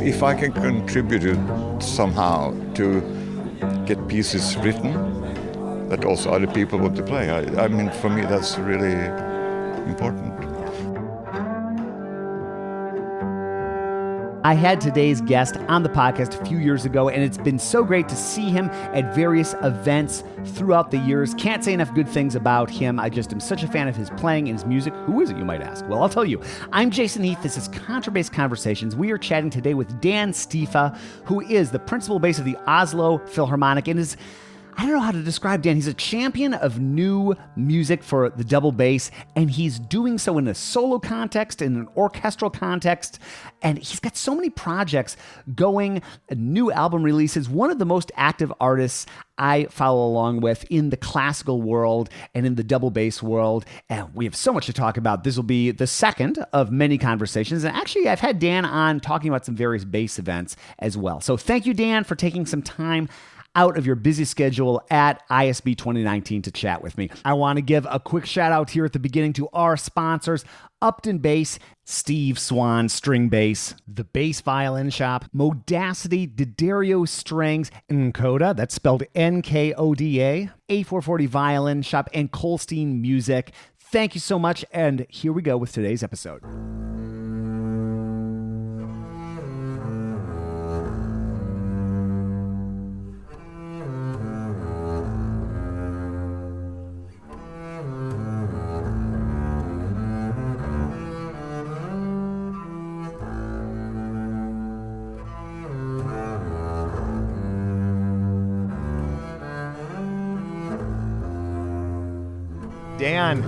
if I can contribute it somehow to get pieces written that also other people want to play, I mean, for me, that's really important. I had today's guest on the podcast a few years ago, and it's been so great to see him at various events throughout the years. Can't say enough good things about him. I just am such a fan of his playing and his music. Who is it, you might ask? Well, I'll tell you. I'm Jason Heath. This is Contrabass Conversations. We are chatting today with Dan Styffe, who is the principal bass of the Oslo Philharmonic and is, I don't know how to describe Dan. He's a champion of new music for the double bass, and he's doing so in a solo context, in an orchestral context, and he's got so many projects going, new album releases, one of the most active artists I follow along with in the classical world and in the double bass world, and we have so much to talk about. This will be the second of many conversations, and actually I've had Dan on talking about some various bass events as well. So thank you, Dan, for taking some time out of your busy schedule at ISB 2019 to chat with me. I want to give a quick shout out here at the beginning to our sponsors, Upton Bass, Steve Swan String Bass, the Bass Violin Shop, Modacity, D'Addario Strings, Nkoda, that's spelled Nkoda, A440 Violin Shop, and Colstein Music. Thank you so much, and here we go with today's episode. Dan,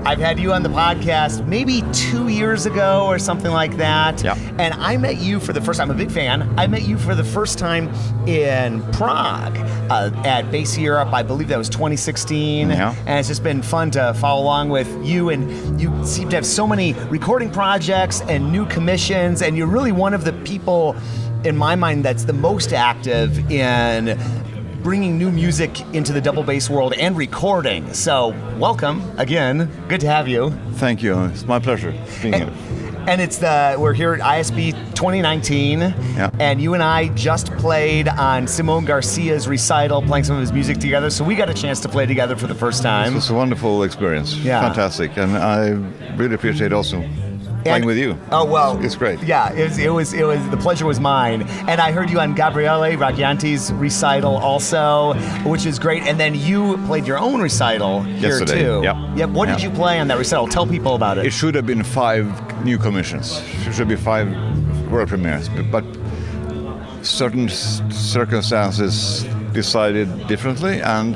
I've had you on the podcast maybe 2 years ago or something like that. Yeah. And I met you for the first time. I'm a big fan. I met you for the first time in Prague at Bass Europe. I believe that was 2016. Yeah. And it's just been fun to follow along with you. And you seem to have so many recording projects and new commissions. And you're really one of the people, in my mind, that's the most active in bringing new music into the double bass world and recording. So welcome again. Good to have you. Thank you. It's my pleasure being here. And we're here at ISB 2019, and you and I just played on Simon Garcia's recital, playing some of his music together, so we got a chance to play together for the first time. It was a wonderful experience. Yeah. Fantastic. And I really appreciate also playing with you. Oh, well. It's great. Yeah, it was the pleasure was mine. And I heard you on Gabriele Raggianti's recital also, which is great. And then you played your own recital here yesterday, too. Yep. What did you play on that recital? Tell people about it. It should have been 5 new commissions. It should be 5 world premieres. But certain circumstances decided differently, and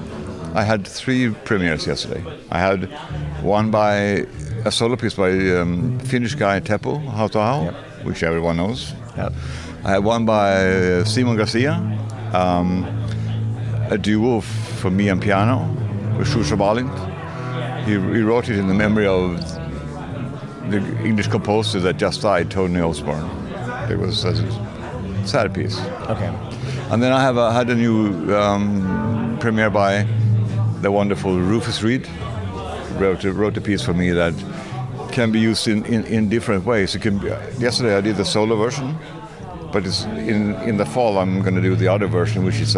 I had 3 premieres yesterday. I had one by a solo piece by Finnish guy Teppo Hautao, which everyone knows. Yep. I had one by Simon Garcia, a duo for me and piano with Shusha Balint. He wrote it in the memory of the English composer that just died, Tony Osborne. It was a sad piece. Okay. And then I had a new premiere by the wonderful Rufus Reid. Wrote a piece for me that can be used in different ways. It can be, yesterday I did the solo version, but it's in the fall I'm going to do the other version, which is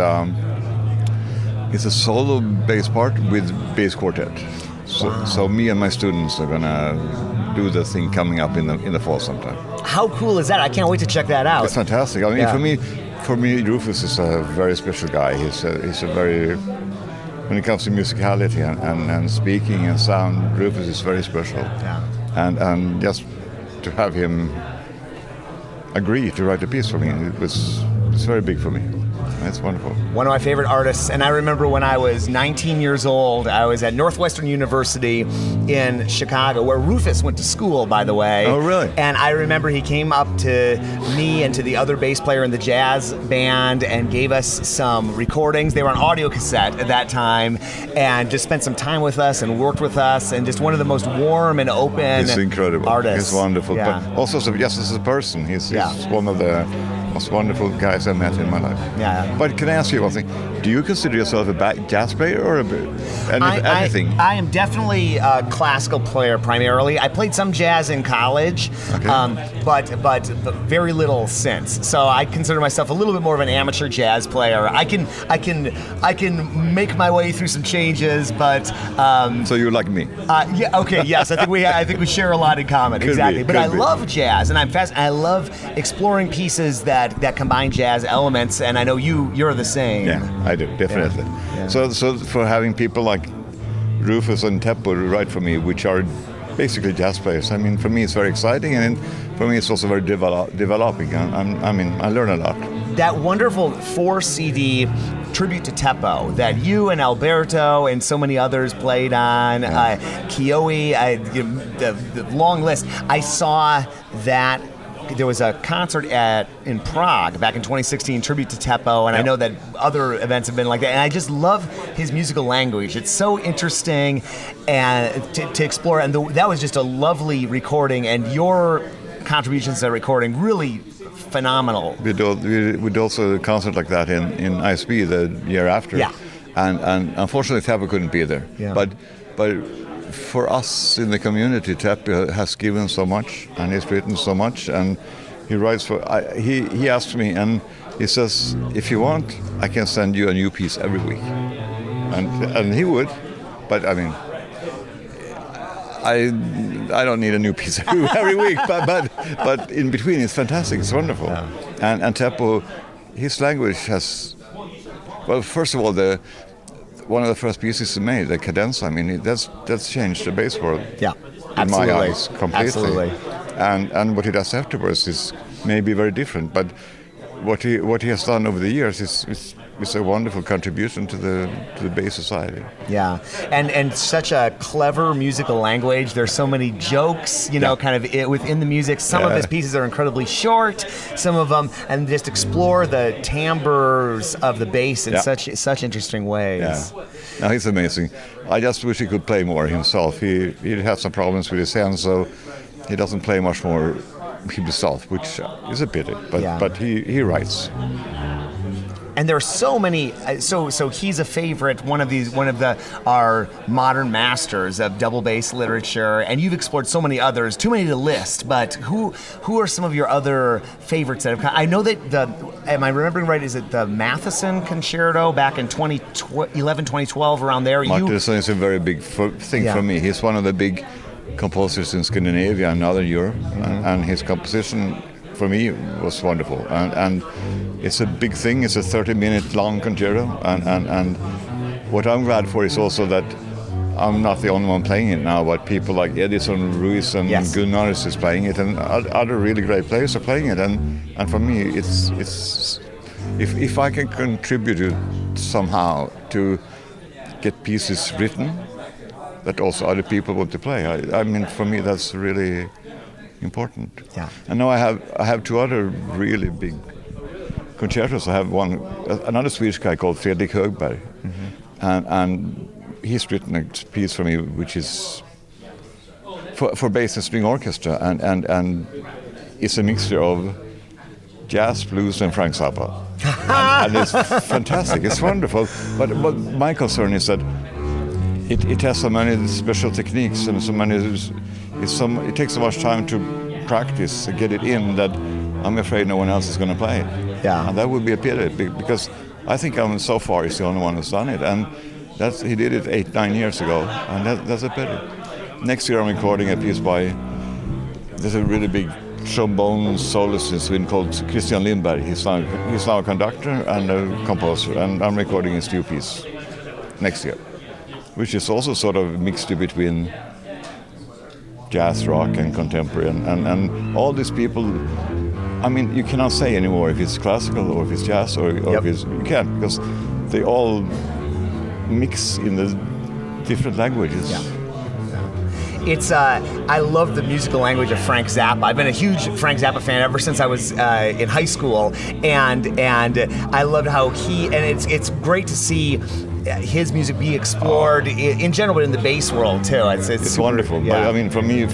it's a solo bass part with bass quartet. So me and my students are going to do the thing coming up in the fall sometime. How cool is that? I can't wait to check that out. It's fantastic. I mean, for me, Rufus is a very special guy. He's a very, when it comes to musicality and speaking and sound, Rufus is very special. Yeah. And just to have him agree to write a piece for me, it's very big for me. It's wonderful. One of my favorite artists, and I remember when I was 19 years old, I was at Northwestern University in Chicago, where Rufus went to school, by the way. Oh, really? And I remember he came up to me and to the other bass player in the jazz band and gave us some recordings. They were on audio cassette at that time, and just spent some time with us and worked with us, and just one of the most warm and open He's incredible. artists. He's wonderful. Yeah. But also, just as a person, he's one of the most wonderful guys I met in my life. Yeah. But can I ask you one thing? Do you consider yourself a jazz player or anything? I am definitely a classical player primarily. I played some jazz in college, but very little since. So I consider myself a little bit more of an amateur jazz player. I can make my way through some changes, but so you're like me. Yeah. Okay. Yes. I think we share a lot in common. Exactly. But I love jazz, and I love exploring pieces that combine jazz elements, and I know you're the same. Yeah, I do, definitely. Yeah. So for having people like Rufus and Teppo write for me, which are basically jazz players, I mean, for me it's very exciting, and for me it's also very developing. I learn a lot. That wonderful 4-CD tribute to Teppo that you and Alberto and so many others played on, Kioi, the long list. I saw that there was a concert in Prague back in 2016, tribute to Teppo, and I know that other events have been like that. And I just love his musical language. It's so interesting and to explore. And that was just a lovely recording, and your contributions to that recording really phenomenal. We did also a concert like that in ISB the year after. Yeah. And unfortunately Teppo couldn't be there. Yeah. But for us in the community, Teppo has given so much, and he's written so much, and he writes for. He asked me, and he says, if you want, I can send you a new piece every week, and he would, but I mean, I don't need a new piece every week, but in between it's fantastic, it's wonderful, and Teppo, his language has, well, first of all one of the first pieces he made, the cadenza. I mean, that's changed the bass world. Yeah, in my eyes completely. Absolutely. And what he does afterwards is maybe very different. But what he has done over the years is a wonderful contribution to the bass society. Yeah, and such a clever musical language. There's so many jokes, kind of within the music. Some of his pieces are incredibly short. Some of them, and just explore the timbres of the bass in such interesting ways. Yeah, no, he's amazing. I just wish he could play more himself. He has some problems with his hands, so he doesn't play much more himself, which is a pity. But he writes. And there are so many. So he's a favorite. One of our modern masters of double bass literature. And you've explored so many others. Too many to list. But who are some of your other favorites that have come? I know that am I remembering right? Is it the Matheson Concerto back in 2011, 2012, around there? Matheson is a very big thing for me. He's one of the big composers in Scandinavia and Northern Europe, and his composition for me was wonderful, and it's a big thing. It's a 30-minute long concerto, and what I'm glad for is also that I'm not the only one playing it now, but people like Edison Ruiz and Gunnars is playing it, and other really great players are playing it, and for me it's if I can contribute somehow to get pieces written that also other people want to play, I mean, for me that's really important. Yeah. And now I have two other really big concertos. I have another Swedish guy called Fredrik Högberg, and he's written a piece for me which is for bass and string orchestra, and it's a mixture of jazz, blues, and Frank Zappa, and it's fantastic. It's wonderful. But my concern is that it has so many special techniques and so many. It takes so much time to practice to get it in that I'm afraid no one else is going to play it. Yeah, and that would be a pity because I think so far he's the only one who's done it, and he did it 8-9 years ago, and that's a pity. Next year I'm recording a piece there's a really big trombone soloist in Sweden called Christian Lindberg. He's now a conductor and a composer, and I'm recording his new piece next year, which is also sort of mixed between jazz, rock, and contemporary, and all these people. I mean, you cannot say anymore if it's classical or if it's jazz or if it's, you can't, because they all mix in the different languages. Yeah. It's I love the musical language of Frank Zappa. I've been a huge Frank Zappa fan ever since I was in high school, and I loved how and it's great to see his music be explored in general, but in the bass world too. It's super, wonderful. Yeah. But I mean, for me,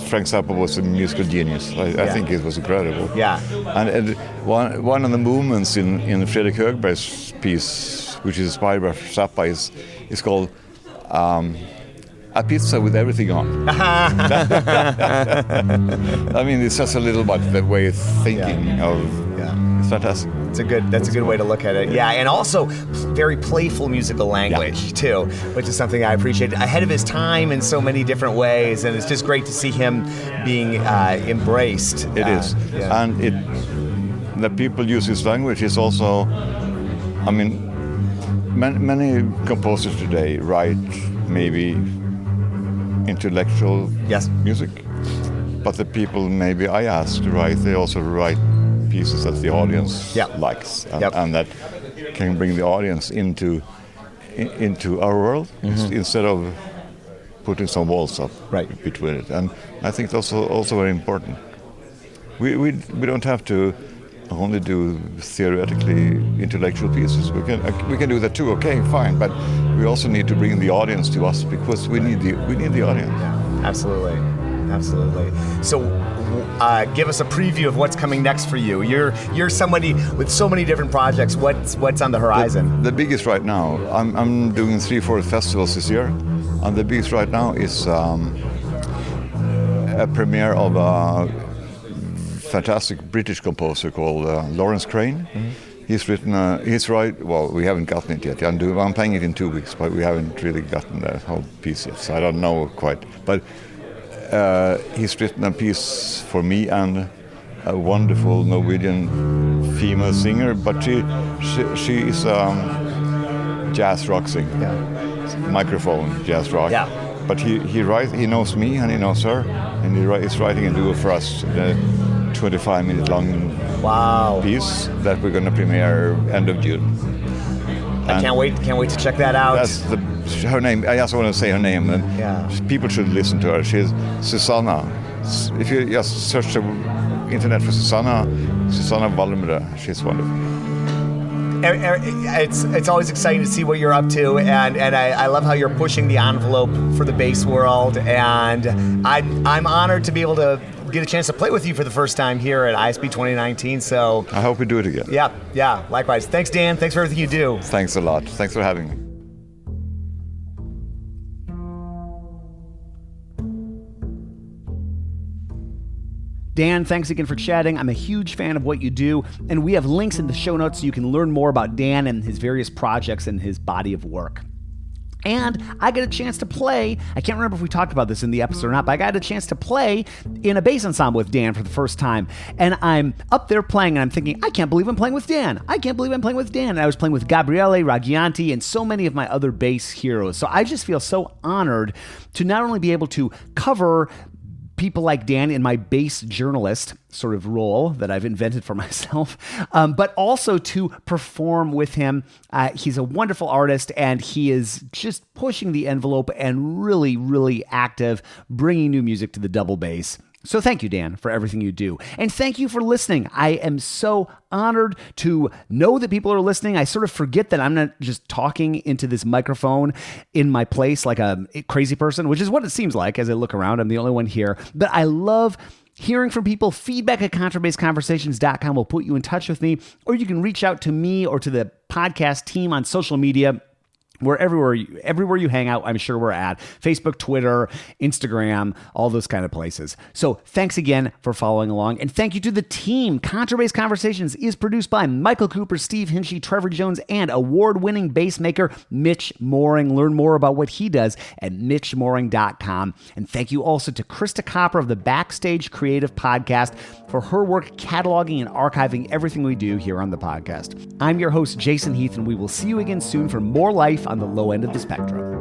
Frank Zappa was a musical genius. I think it was incredible. Yeah. And one of the movements in Fredrik Högberg's piece, which is inspired by Zappa, is called A Pizza with Everything On. I mean, it's just a little bit the way of thinking of. Yeah. It's fantastic. That's a good way to look at it. Yeah, and also very playful musical language too, which is something I appreciate. Ahead of his time in so many different ways, and it's just great to see him being embraced. It is, and that people use his language is also. I mean, many composers today write maybe intellectual music, but the people maybe I asked to write, they also write pieces that the audience likes, and that can bring the audience into our world instead of putting some walls up between it. And I think that's also very important. We don't have to only do theoretically intellectual pieces. We can do that too. Okay, fine, but we also need to bring the audience to us because we need the audience. Yeah, absolutely. So, give us a preview of what's coming next for you. You're somebody with so many different projects. What's on the horizon? The biggest right now. I'm doing 3-4 festivals this year, and the biggest right now is a premiere of a fantastic British composer called Lawrence Crane. Mm-hmm. Well, we haven't gotten it yet. I'm playing it in 2 weeks, but we haven't really gotten the whole piece yet, so I don't know quite. But he's written a piece for me and a wonderful Norwegian female singer, but she is jazz rock singer, microphone jazz rock. Yeah. But he knows me and he knows her, and he's writing a duo for us. 25-minute long piece that we're going to premiere end of June. I can't wait to check that out. That's her name. I just want to say her name, and people should listen to her. She's Susanna. If you just search the internet for Susanna Wallenberg, she's wonderful. It's always exciting to see what you're up to, and I love how you're pushing the envelope for the bass world, and I'm honored to be able to get a chance to play with you for the first time here at ISB 2019. So I hope we do it again. Yeah, likewise. Thanks, Dan. Thanks for everything you do. Thanks a lot. Thanks for having me. Dan, thanks again for chatting. I'm a huge fan of what you do, and we have links in the show notes so you can learn more about Dan and his various projects and his body of work. And I got a chance to play, I can't remember if we talked about this in the episode or not, but I got a chance to play in a bass ensemble with Dan for the first time. And I'm up there playing and I'm thinking, I can't believe I'm playing with Dan. And I was playing with Gabriele Raggianti and so many of my other bass heroes. So I just feel so honored to not only be able to cover people like Dan in my bass journalist sort of role that I've invented for myself, but also to perform with him. He's a wonderful artist, and he is just pushing the envelope and really, really active, bringing new music to the double bass. So thank you, Dan, for everything you do. And thank you for listening. I am so honored to know that people are listening. I sort of forget that I'm not just talking into this microphone in my place like a crazy person, which is what it seems like as I look around. I'm the only one here. But I love hearing from people. Feedback at contrabassconversations.com will put you in touch with me, or you can reach out to me or to the podcast team on social media. Everywhere you hang out, I'm sure we're at. Facebook, Twitter, Instagram, all those kind of places. So thanks again for following along. And thank you to the team. Contrabass Conversations is produced by Michael Cooper, Steve Hinchy, Trevor Jones, and award-winning bass maker Mitch Mooring. Learn more about what he does at mitchmooring.com. And thank you also to Krista Copper of the Backstage Creative Podcast for her work cataloging and archiving everything we do here on the podcast. I'm your host, Jason Heath, and we will see you again soon for more life on the low end of the spectrum.